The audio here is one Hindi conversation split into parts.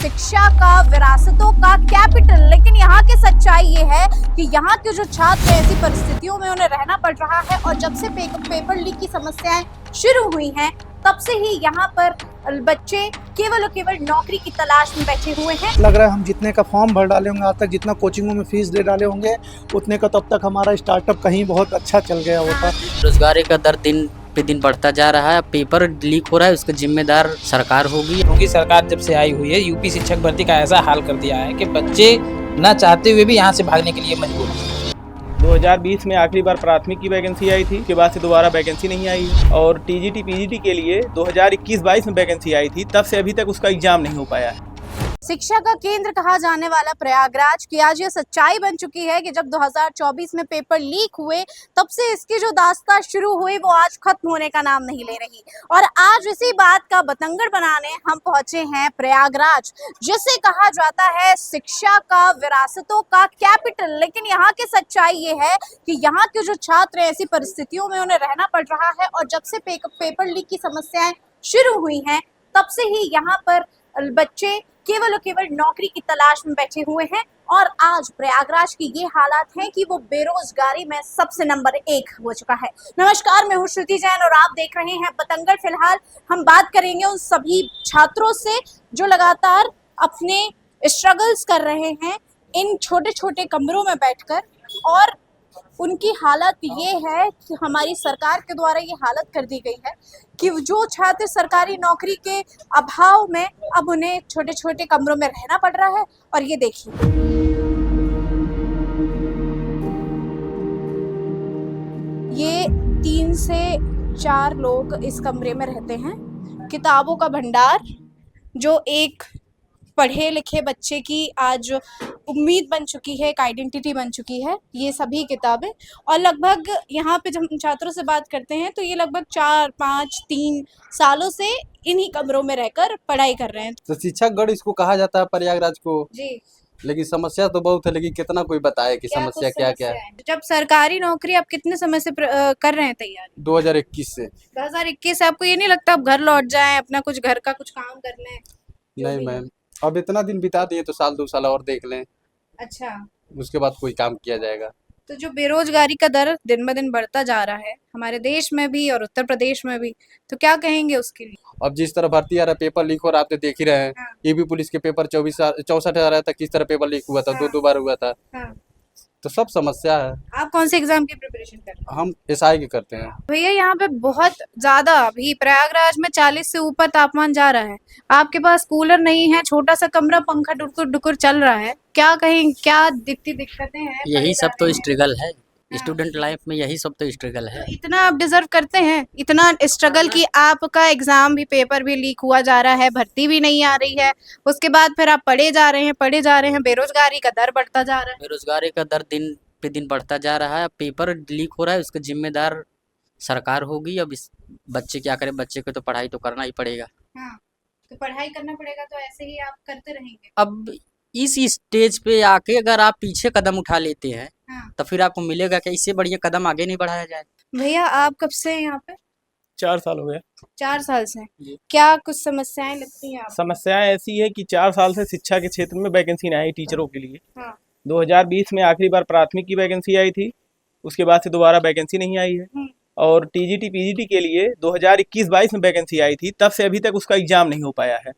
शिक्षा का, विरासतों का कैपिटल। लेकिन यहाँ की सच्चाई ये है कि यहाँ के जो छात्र ऐसी परिस्थितियों में उन्हें रहना पड़ रहा है और जब से पेपर लीक की समस्याएं शुरू हुई हैं तब से ही यहाँ पर बच्चे केवल और केवल नौकरी की तलाश में बैठे हुए हैं। लग रहा है हम जितने का फॉर्म भर डाले होंगे आज तक, जितना कोचिंगों में फीस दे डाले होंगे उतने का तब तक हमारा स्टार्टअप कहीं बहुत अच्छा चल गया होता। रोजगारी का दर दिन पे दिन बढ़ता जा रहा है, पेपर लीक हो रहा है, उसका जिम्मेदार सरकार होगी। क्योंकि सरकार जब से आई हुई है यूपी शिक्षक भर्ती का ऐसा हाल कर दिया है कि बच्चे न चाहते हुए भी यहाँ से भागने के लिए मजबूर हैं। 2020 में आखिरी बार प्राथमिक की वैकेंसी आई थी, उसके बाद से दोबारा वैकेंसी नहीं आई और टीजीटी पीजीटी के लिए 2021-22 में वैकेंसी आई थी, तब से अभी तक उसका एग्जाम नहीं हो पाया है। शिक्षा का केंद्र कहा जाने वाला प्रयागराज की आज ये सच्चाई बन चुकी है कि जब 2024 में पेपर लीक हुए तब से इसकी जो दास्तां शुरू हुई वो आज खत्म होने का नाम नहीं ले रही। और आज इसी बात का बतंगड़ बनाने हम पहुंचे हैं प्रयागराज, जिसे कहा जाता है शिक्षा का, विरासतों का कैपिटल। लेकिन यहाँ की सच्चाई ये है कि यहाँ के जो छात्र ऐसी परिस्थितियों में उन्हें रहना पड़ रहा है और जब से पेपर लीक की समस्याएं शुरू हुई हैं तब से ही यहाँ पर बच्चे केवल और केवल नौकरी की तलाश में बैठे हुए हैं। और आज प्रयागराज की ये हालात हैं कि वो बेरोजगारी में सबसे नंबर 1 हो चुका है। नमस्कार, मैं हूँ श्रुति जैन और आप देख रहे हैं बतंगड़। फिलहाल हम बात करेंगे उन सभी छात्रों से जो लगातार अपने स्ट्रगल्स कर रहे हैं इन छोटे छोटे कमरों में बैठकर, और उनकी हालत ये है कि हमारी सरकार के द्वारा ये हालत कर दी गई है कि जो छात्र सरकारी नौकरी के अभाव में अब उन्हें छोटे छोटे कमरों में रहना पड़ रहा है। और ये देखिए, ये 3 से 4 लोग इस कमरे में रहते हैं। किताबों का भंडार जो एक पढ़े लिखे बच्चे की आज उम्मीद बन चुकी है, एक आइडेंटिटी बन चुकी है, ये सभी किताबें। और लगभग यहाँ पे जब हम छात्रों से बात करते हैं तो ये लगभग 4, 5, 3 सालों से इन्हीं कमरों में रहकर पढ़ाई कर रहे हैं। तो शिक्षक गढ़ इसको कहा जाता है प्रयागराज को जी, लेकिन समस्या तो बहुत है, लेकिन कितना कोई बताए कि समस्या क्या क्या है। जब सरकारी नौकरी आप कितने समय से कर रहे हैं तैयारी? 2021 से। 2021 से आपको ये नहीं लगता आप घर लौट जाएं, अपना कुछ घर का कुछ काम कर लें? नहीं मैम, अब इतना दिन बिता दिए तो साल 2 साल और देख लें, अच्छा, उसके बाद कोई काम किया जाएगा। तो जो बेरोजगारी का दर दिन ब दिन बढ़ता जा रहा है हमारे देश में भी और उत्तर प्रदेश में भी, तो क्या कहेंगे उसके लिए? अब जिस तरह भर्ती आ रहा है, पेपर लीक हो रहा है, आप तो देख ही रहे हैं। हाँ। ईबी पुलिस के पेपर 64,000 तक किस तरह पेपर लीक हुआ था, हाँ। 2 बार हुआ था। हाँ। तो सब समस्या है। आप कौन से एग्जाम की प्रिपरेशन कर रहे हैं? हम एसआई के करते हैं। भैया यहाँ पे बहुत ज्यादा अभी प्रयागराज में 40 से ऊपर तापमान जा रहा है, आपके पास कूलर नहीं है, छोटा सा कमरा, पंखा डुकुर डुकुर चल रहा है, क्या कहें, क्या दिक्कतें हैं? यही सब तो स्ट्रगल है, हाँ। स्टूडेंट लाइफ में यही सब तो स्ट्रगल है। इतना आप डिजर्व करते हैं, इतना स्ट्रगल की आपका एग्जाम भी, पेपर भी लीक हुआ जा रहा है, भर्ती भी नहीं आ रही है, उसके बाद फिर आप पढ़े जा रहे हैं, बेरोजगारी का दर बढ़ता जा रहा है। बेरोजगारी का दर दिन पे दिन बढ़ता जा रहा है, पेपर लीक हो रहा है, उसका जिम्मेदार सरकार होगी। अब इस बच्चे क्या करें, बच्चे को तो पढ़ाई तो करना ही पड़ेगा। हाँ, तो पढ़ाई करना पड़ेगा, तो ऐसे ही आप करते रहेंगे। अब इस स्टेज पे आके अगर आप पीछे कदम उठा लेते हैं हाँ। तो फिर आपको मिलेगा कि इससे बढ़िया कदम आगे नहीं बढ़ाया जाए। भैया आप कब से हैं यहाँ पे? 4 साल हो गए। 4 साल से। जी। क्या कुछ समस्याएं लगती हैं आपको? समस्याएं ऐसी है कि 4 साल से शिक्षा के क्षेत्र में वैकेंसी नहीं आई टीचरों के लिए। हाँ। 2020 में आखिरी बार प्राथमिक की वैकेंसी आई थी, उसके बाद से दोबारा वैकेंसी नहीं आई है और टीजीटी पीजीटी के लिए 2021-22 में वैकेंसी आई थी, तब से अभी तक उसका एग्जाम नहीं हो पाया है।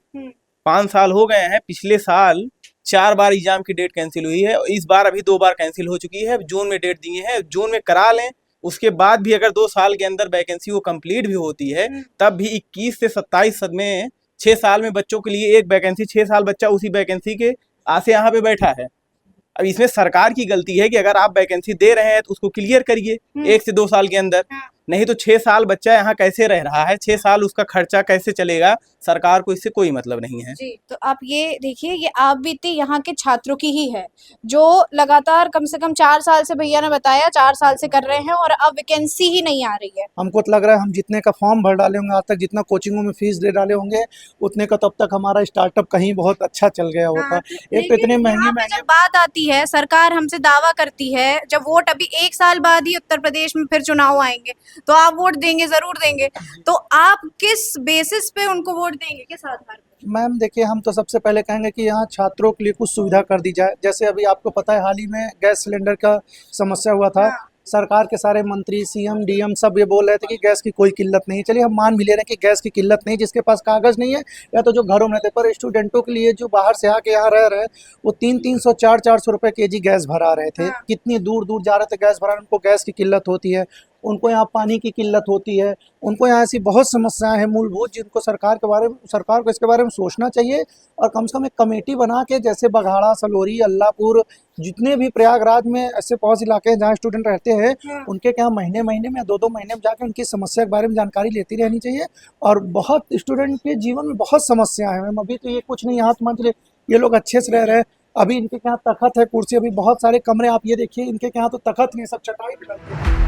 5 साल हो गए हैं। पिछले साल 4 बार एग्जाम की डेट कैंसिल हुई है और इस बार अभी 2 बार कैंसिल हो चुकी है। जून में डेट दिए हैं, जून में करा लें, उसके बाद भी अगर 2 साल के अंदर वैकेंसी वो कंप्लीट भी होती है तब भी 21 से 27 में 6 साल में बच्चों के लिए एक वैकेंसी, 6 साल बच्चा उसी वैकेंसी के आसे यहाँ पे बैठा है। अब इसमें सरकार की गलती है कि अगर आप वैकेंसी दे रहे हैं तो उसको क्लियर करिए 1 से 2 साल के अंदर, नहीं तो 6 साल बच्चा यहाँ कैसे रह रहा है, 6 साल उसका खर्चा कैसे चलेगा, सरकार को इससे कोई मतलब नहीं है। जी, तो आप ये देखिए, ये आप बीती यहाँ के छात्रों की ही है जो लगातार कम से कम 4 साल से, भैया ने बताया 4 साल से कर रहे हैं और अब वैकेंसी ही नहीं आ रही है। हमको तो लग रहा है हम जितने का फॉर्म भर डाले होंगे आज तक, जितना कोचिंगों में फीस दे डाले होंगे उतने का तब तक हमारा स्टार्टअप कहीं बहुत अच्छा चल गया होता। एक तो इतने महंगे जब बात आती है, सरकार हमसे दावा करती है, जब वोट अभी 1 साल बाद ही उत्तर प्रदेश में फिर चुनाव आएंगे तो आप वोट देंगे, जरूर देंगे। तो आप किस बेसिस पे उनको वोट देंगे, किस आधार पे? मैम देखिए, हम तो सबसे पहले कहेंगे कि यहाँ छात्रों के लिए कुछ सुविधा कर दी जाए। जैसे अभी आपको पता है, हाल ही में गैस सिलेंडर का समस्या हुआ था। हाँ। सरकार के सारे मंत्री, सीएम, डीएम सब ये बोल रहे थे कि गैस की कोई किल्लत नहीं है। चलिए हम मान भी ले रहे हैं कि गैस की किल्लत नहीं, जिसके पास कागज़ नहीं है या तो जो घरों में रहते, पर स्टूडेंटों के लिए जो बाहर से आके यहाँ रह रहे हैं, वो 300-300, 400-400 रुपये केजी गैस भरा रहे थे। हाँ। कितनी दूर दूर जा रहे थे गैस भराने, उनको गैस की किल्लत होती है, उनको यहाँ पानी की किल्लत होती है, उनको यहाँ ऐसी बहुत समस्याएं हैं मूलभूत, जिनको सरकार को इसके बारे में सोचना चाहिए। और कम से कम एक कमेटी बना के, जैसे बघाड़ा, सलोरी, अल्लाहपुर, जितने भी प्रयागराज में ऐसे बहुत से इलाके हैं जहाँ स्टूडेंट रहते हैं, उनके क्या महीने महीने में या 2-2 महीने में जाकर उनकी समस्या के बारे में जानकारी लेती रहनी चाहिए। और बहुत स्टूडेंट के जीवन में बहुत समस्याएं हैं मैम। अभी तो ये कुछ नहीं, यहाँ तो मान चलिए ये लोग अच्छे से रह रहे हैं, अभी इनके यहाँ तखत है, कुर्सी, अभी बहुत सारे कमरे, आप ये देखिए इनके यहाँ तो तखत नहीं, सब चटाई भी लगती है।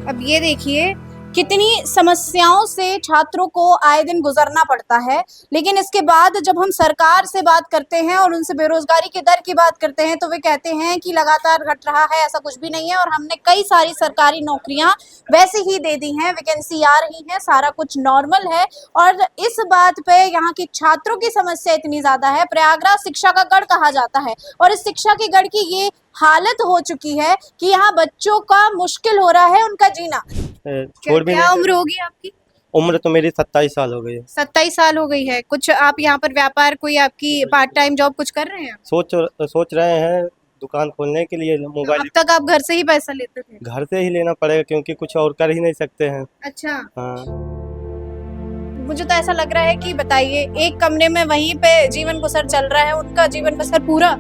अब ये देखिए कितनी समस्याओं से छात्रों को आए दिन गुजरना पड़ता है, लेकिन इसके बाद जब हम सरकार से बात करते हैं और उनसे बेरोजगारी के दर की बात करते हैं तो वे कहते हैं कि लगातार घट रहा है, ऐसा कुछ भी नहीं है और हमने कई सारी सरकारी नौकरियां वैसे ही दे दी हैं, वैकेंसी आ रही है, सारा कुछ नॉर्मल है। और इस बात पे यहाँ की छात्रों की समस्या इतनी ज्यादा है। प्रयागराज शिक्षा का गढ़ कहा जाता है और इस शिक्षा के गढ़ की ये हालत हो चुकी है कि यहाँ बच्चों का मुश्किल हो रहा है उनका जीना। छोड़ भी क्या नहीं। उम्र होगी आपकी? उम्र तो मेरी 27 साल हो गई है। 27 साल हो गई है। कुछ आप यहाँ पर व्यापार, कोई आपकी पार्ट टाइम जॉब कुछ कर रहे हैं? सोच रहे हैं दुकान खोलने के लिए। मोबाइल अब तक आप घर से ही पैसा लेते थे? घर से ही लेना पड़ेगा क्योंकि कुछ और कर ही नहीं सकते हैं। अच्छा। हाँ, मुझे तो ऐसा लग रहा है कि बताइए, एक कमरे में वहीं पे जीवन बसर चल रहा है, उनका जीवन बसर पूरा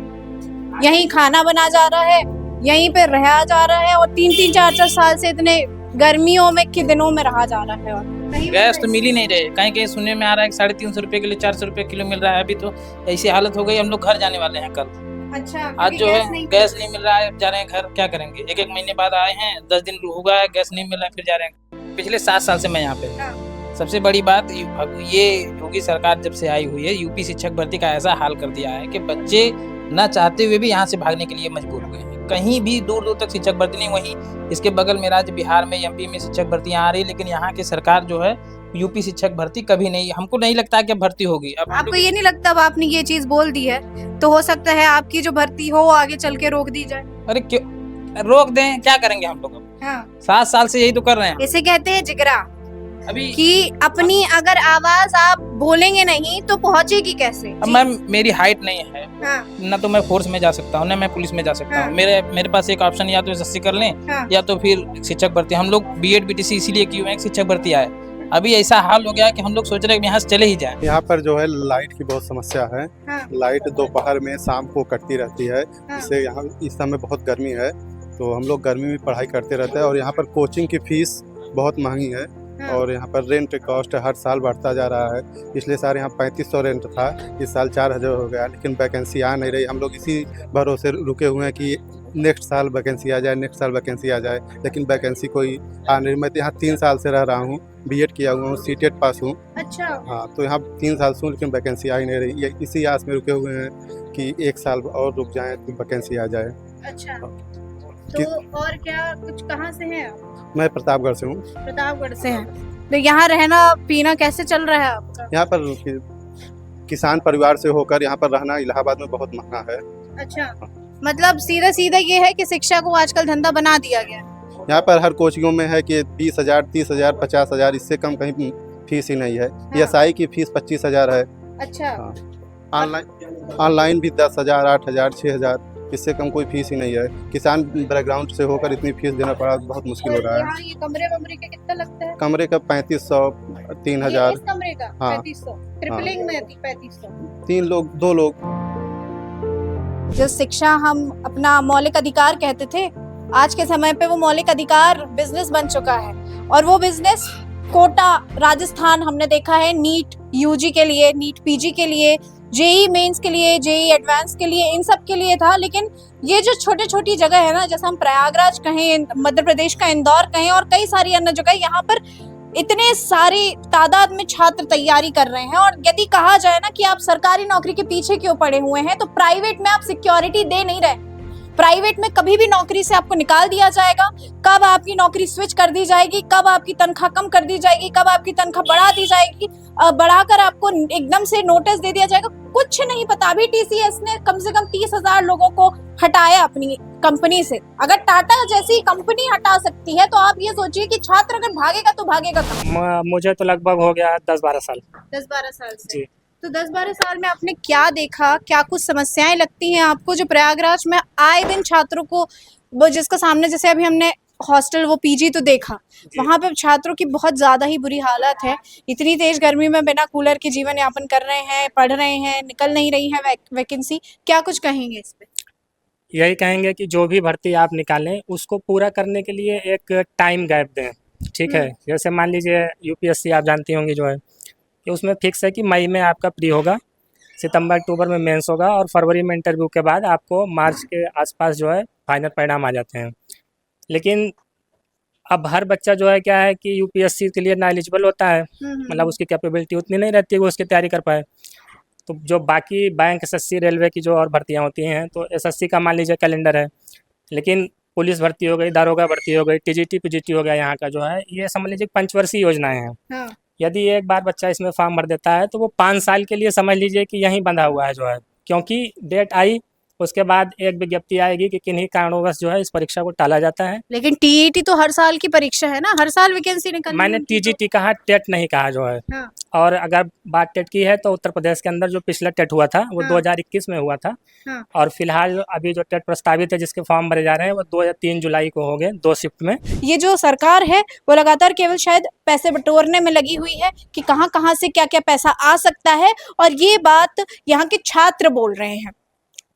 यहीं खाना बना जा रहा है, यहीं पे रहा जा रहा है और 3-3, 4-4 साल से इतने गर्मियों में के दिनों में रहा जा रहा है। और गैस तो मिल ही नहीं रहे, कहीं कहीं सुनने में आ रहा है कि 350 रुपए के लिए 400 रुपए किलो मिल रहा है। अभी तो ऐसी हालत हो गई, हम लोग घर जाने वाले हैं कल। अच्छा, आज जो है गैस नहीं मिल रहा है, जा रहे हैं घर, क्या करेंगे? 1-1 महीने बाद आए हैं, 10 दिन हुआ है, गैस नहीं मिल रहा है, फिर जा रहे हैं। पिछले 7 साल से मैं यहाँ पे। सबसे बड़ी बात ये योगी सरकार जब से आई हुई है, यूपी शिक्षक भर्ती का ऐसा हाल कर दिया है कि बच्चे न चाहते हुए भी यहाँ से भागने के लिए मजबूर हो गए हैं। कहीं भी दूर दूर तक शिक्षक भर्ती नहीं। वहीं इसके बगल में राज्य बिहार में, एमपी में शिक्षक भर्तियां आ रही, लेकिन यहाँ की सरकार जो है यूपी शिक्षक भर्ती कभी नहीं, हमको नहीं लगता कि भर्ती होगी। अब आपको ये नहीं लगता, अब आपने ये चीज बोल दी है तो हो सकता है आपकी जो भर्ती हो आगे चल के रोक दी जाए? अरे क्यों रोक दें, क्या करेंगे हम लोग? अब हाँ। 7 साल से यही तो कर रहे हैं इसे कहते हैं जिगरा, अभी कि अपनी अगर आवाज आप बोलेंगे नहीं तो पहुंचेगी कैसे? अब मैम मेरी हाइट नहीं है, हाँ। ना तो मैं फोर्स में जा सकता हूँ, ना मैं पुलिस में जा सकता हाँ। हूँ। मेरे पास एक ऑप्शन या तो एसएससी कर लें, हाँ। या तो फिर शिक्षक भर्ती। हम लोग बीएड बीटीसी इसीलिए किए हुए हैं, शिक्षक भर्ती आए। अभी ऐसा हाल हो गया कि हम लोग सोच रहे हैं कि यहाँ से चले ही जाए। यहाँ पर जो है लाइट की बहुत समस्या है। हाँ। लाइट दोपहर में, शाम को कटती रहती है, हाँ। जिससे यहाँ इस समय बहुत गर्मी है, तो हम लोग गर्मी में पढ़ाई करते रहते हैं। और यहाँ पर कोचिंग की फीस बहुत महंगी है। हाँ। और यहाँ पर रेंट कॉस्ट हर साल बढ़ता जा रहा है। पिछले साल यहाँ 3500 रेंट था, इस साल 4000 हो गया, लेकिन वैकेंसी आ नहीं रही। हम लोग इसी भरोसे रुके हुए हैं कि नेक्स्ट साल वैकेंसी आ जाए, नेक्स्ट साल वैकेंसी आ जाए, लेकिन वैकेंसी कोई आ नहीं। मैं तो यहाँ 3 साल से रह रहा हूँ, बीएड किया हुआ हूँ, सीटेट पास हूँ। अच्छा। हाँ, तो यहाँ 3 साल से हूँ, लेकिन वैकेंसी आ ही नहीं रही। ये इसी आस में रुके हुए हैं कि 1 साल और रुक जाएँ तो वैकेंसी आ जाए। अच्छा, तो और क्या, कुछ कहाँ से हैं आप? मैं प्रतापगढ़ से हूँ। प्रतापगढ़ से हैं। तो यहाँ रहना पीना कैसे चल रहा है आपका? यहाँ पर किसान परिवार से होकर यहाँ पर रहना इलाहाबाद में बहुत महंगा है। अच्छा, मतलब सीधा सीधा ये है कि शिक्षा को आजकल धंधा बना दिया गया। यहाँ पर हर कोचिंगों में है कि 20,000, 30,000, 50,000, इससे कम कहीं फीस ही नहीं है। एसआई की फीस 25,000 है। अच्छा। ऑनलाइन भी 10,000, 8,000, 6,000, इससे कम कोई फीस ही नहीं है। किसान बैकग्राउंड से होकर इतनी फीस देना पड़ा, बहुत मुश्किल हो रहा है। यहाँ ये कमरे का कितना लगता है? कमरे का 3500, 3,000। इस कमरे का हाँ। 3500, ट्रिपलिंग में 3500। 3 लोग, 2 लोग। जो शिक्षा हम अपना मौलिक अधिकार कहते थे, आज के समय पे वो मौलिक अधिकार बिजनेस बन चुका है। और वो बिजनेस कोटा राजस्थान हमने देखा है, नीट यूजी के लिए, नीट पीजी के लिए, जेई मेंस के लिए, जेई एडवांस के लिए, इन सब के लिए था। लेकिन ये जो छोटे छोटी जगह है ना, जैसे हम प्रयागराज कहें, मध्य प्रदेश का इंदौर कहें और कई सारी अन्य जगह, यहाँ पर इतने सारी तादाद में छात्र तैयारी कर रहे हैं। और यदि कहा जाए ना कि आप सरकारी नौकरी के पीछे क्यों पड़े हुए हैं, तो प्राइवेट में आप सिक्योरिटी दे नहीं रहे। प्राइवेट में कभी भी नौकरी से आपको निकाल दिया जाएगा, कब आपकी नौकरी स्विच कर दी जाएगी, कब आपकी तनख्वाह कम कर दी जाएगी, कब आपकी तनख्वाह बढ़ा दी जाएगी, बढ़ाकर आपको एकदम से नोटिस दे दिया जाएगा, कुछ नहीं पता। अभी टीसीएस ने कम से कम 30,000 लोगों को हटाया अपनी कंपनी से। अगर टाटा जैसी कंपनी हटा सकती है तो आप ये सोचिए कि छात्र अगर भागेगा तो भागेगा कहाँ? मुझे तो लगभग हो गया 10-12 साल। 10-12 साल से। जी। तो 10-12 साल में आपने क्या देखा, क्या कुछ समस्याएं लगती हैं आपको जो प्रयागराज में आए दिन छात्रों को, वो जिसका सामने जैसे अभी हमने हॉस्टल वो पीजी तो देखा, वहां पे छात्रों की बहुत ज्यादा ही बुरी हालत है। इतनी तेज गर्मी में बिना कूलर के जीवन यापन कर रहे हैं, पढ़ रहे हैं, निकल नहीं रही है वैकेंसी। क्या कुछ कहेंगे इस पे? यही कहेंगे कि जो भी भर्ती आप निकालें उसको पूरा करने के लिए एक टाइम गैप दें, ठीक है। जैसे मान लीजिए यूपीएससी आप जानती होंगी जो है कि उसमें फिक्स है कि मई में आपका प्री होगा, सितंबर अक्टूबर में मेंस होगा और फरवरी में इंटरव्यू के बाद आपको मार्च के आसपास जो है फाइनल परिणाम आ जाते हैं। लेकिन अब हर बच्चा जो है क्या है कि यूपीएससी के लिए ना एलिजिबल होता है, मतलब उसकी कैपेबिलिटी उतनी नहीं रहती है वो उसकी तैयारी कर पाए। तो जो बाकी बैंक, एसएससी, रेलवे की जो और भर्तियां होती हैं, तो एसएससी का मान लीजिए कैलेंडर है, लेकिन पुलिस भर्ती हो गई, दारोगा भर्ती हो गई, टीजीटी पीजीटी हो गया यहाँ का जो है, ये समझ लीजिए पंचवर्षीय योजनाएं हैं। हाँ। यदि एक बार बच्चा इसमें फॉर्म भर देता है तो वो 5 साल के लिए समझ लीजिए कि यहीं बंधा हुआ है जो है, क्योंकि डेट आई उसके बाद एक विज्ञप्ति आएगी कि किन्हीं कारणवश जो है इस परीक्षा को टाला जाता है। लेकिन टीईटी तो हर साल की परीक्षा है ना, हर साल वैकेंसी निकलती है मैंने उनकी तो। टीजीटी कहा, टेट नहीं कहा जो है। हाँ। और अगर बात टेट की है तो उत्तर प्रदेश के अंदर जो पिछला टेट हुआ था वो हाँ। 2021 में हुआ था। हाँ। और फिलहाल अभी जो टेट प्रस्तावित है जिसके फॉर्म भरे जा रहे हैं वो 2 या 3 जुलाई को हो गए, 2 शिफ्ट में। ये जो सरकार है वो लगातार केवल शायद पैसे बटोरने में लगी हुई है कि कहाँ कहाँ से क्या क्या पैसा आ सकता है, और ये बात यहाँ के छात्र बोल रहे हैं।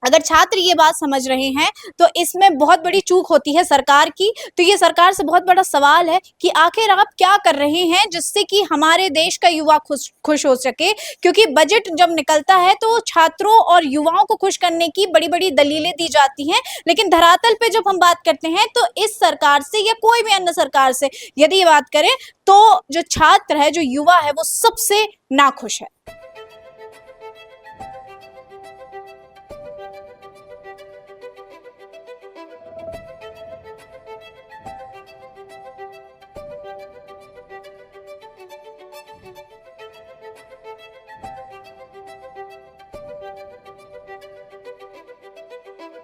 अगर छात्र ये बात समझ रहे हैं तो इसमें बहुत बड़ी चूक होती है सरकार की। तो ये सरकार से बहुत बड़ा सवाल है कि आखिर आप क्या कर रहे हैं जिससे कि हमारे देश का युवा खुश हो सके, क्योंकि बजट जब निकलता है तो छात्रों और युवाओं को खुश करने की बड़ी बड़ी दलीलें दी जाती हैं, लेकिन धरातल पे जब हम बात करते हैं तो इस सरकार से या कोई भी अन्य सरकार से यदि बात करें तो जो छात्र है, जो युवा है, वो सबसे नाखुश है।